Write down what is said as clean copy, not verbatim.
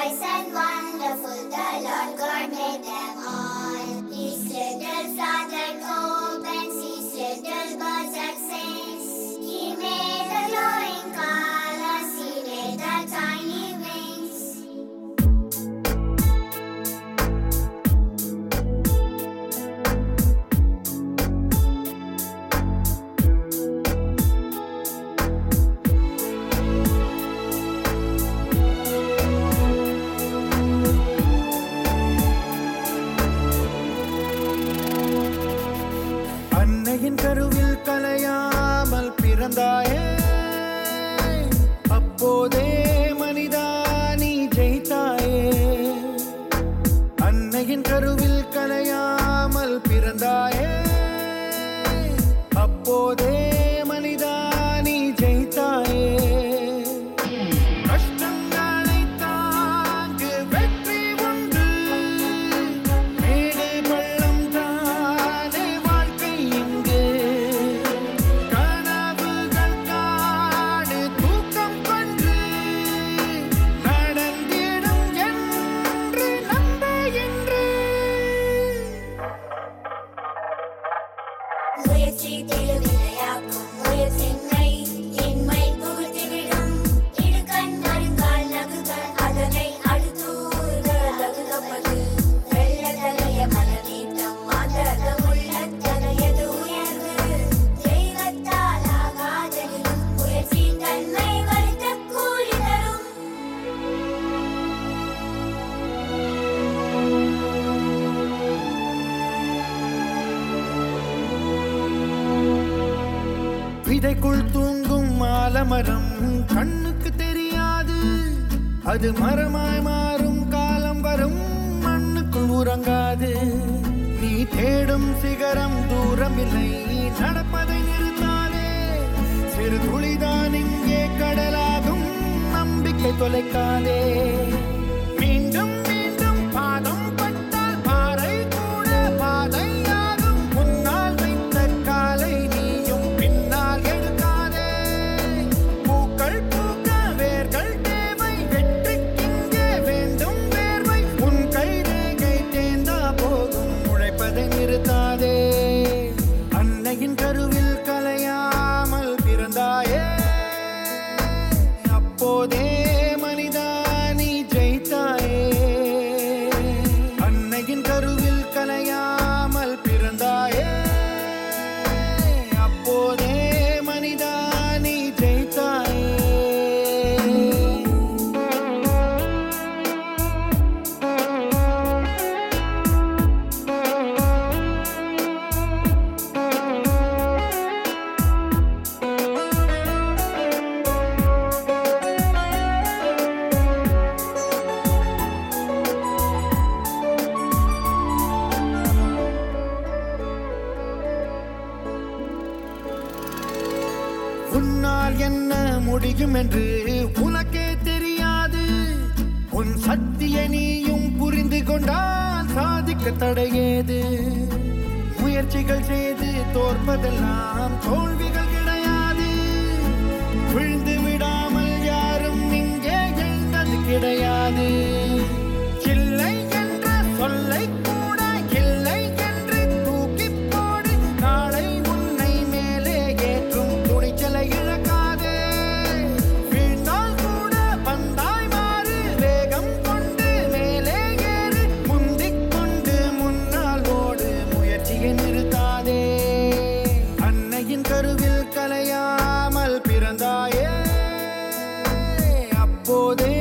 rejoice and wonderful, the Lord God made them all. His little flower that opens, his little birds that sings. He made the glowing colors, he made the tiny wings. அன்னையின் கருவில் கலையாமல் பிறந்தாயே, அப்போதே மனிதா நீ ஜெயித்தாயே. அன்னையின் கருவில் கலையாமல் பிறந்தாயே, அப்போதே மனிதா நீ ஜெயித்தாயே. கஷ்டங்களை தாங்கு வெற்றி உண்டு, மேடு பள்ளம் தானே வாழ்க்கை இங்கு. கனவுகள் காடு தூக்கம் கொன்று நடந்திடும் என்று நம்புகின்ற. முயற்சி திருவினையாக்கும் முயற்சியின்மை இன்மை புகுத்திவிடும். இடுக்கண் மருங்கால் நகுகள் அதனை அடுத்தூர்கள் நகுகப்படு. வெள்ளத்தலைய மனநீட்டம் மாந்தக உள்ளத்தனையது உயர்வு. தெய்வத்தால் ஆகாதெனினும் முயற்சி தன்மை வருத்த கூலி தரும். விதைக்குள் தூங்கும் ஆலமரம் கண்ணுக்கு தெரியாது, அது மரமாய் மாறும் காலம் வரும், மண்ணுக்குள் உறங்காது. நீ தேடும் சிகரம் தூரமில்லை, நடப்பதை நிறுத்தாதே. சிறு துளிதான் இங்கே கடலாகும், நம்பிக்கை தொலைக்காதே. மீண்டும் மீண்டும் பாதம் பட்டால் பாறை கூட பாதையாகும். முன்னால் வைத்த காலை நீயும் பின்னால் எடுக்காதே. பூக்கள் பூக்க வேர்கள் தேவை, வெற்றிக்கிங்கே வேண்டும் வேர்வை. உன் கை ரேகை தேர்ந்தா போதும், உழைப்பதை நிறுத்தாதே. அன்னையின் கருவில் கலையாமல் பிறந்தாயே, அப்போதே மனிதா நீ ஜெயித்தாயே. அன்னையின் கருவில் கலையாமல் பிறந்தாயே, அப்போதே மனிதா நீ ஜெயித்தாயே. உன்னால் என்ன முடியும் என்று உனக்கே தெரியாது. உன் சக்தியை நீயும் புரிந்து கொண்டால் சாதிக்க தடையேது. முயற்சிகள் செய்து தோற்பதெல்லாம் தோல்விகள் கிடையாது. விழுந்து விடாமல் யாரும் இங்கே எழுந்தது கிடையாது. இல்லை என்ற சொல்லை கூட இல்லை என்று தூக்கி போடு. நாளை உன்னை மேலே ஏற்றும் துணிச்சலை இழக்காதே. வீழ்ந்தால் கூட பந்தாய் மாறு, வேகம் கொண்டு மேலே ஏறு. முந்திக் கொண்டு முன்னால் ஓடு, முயற்சியை நிறுத்தாதே. அன்னையின் கருவில் கலையாமல் பிறந்தாயே, அப்போதே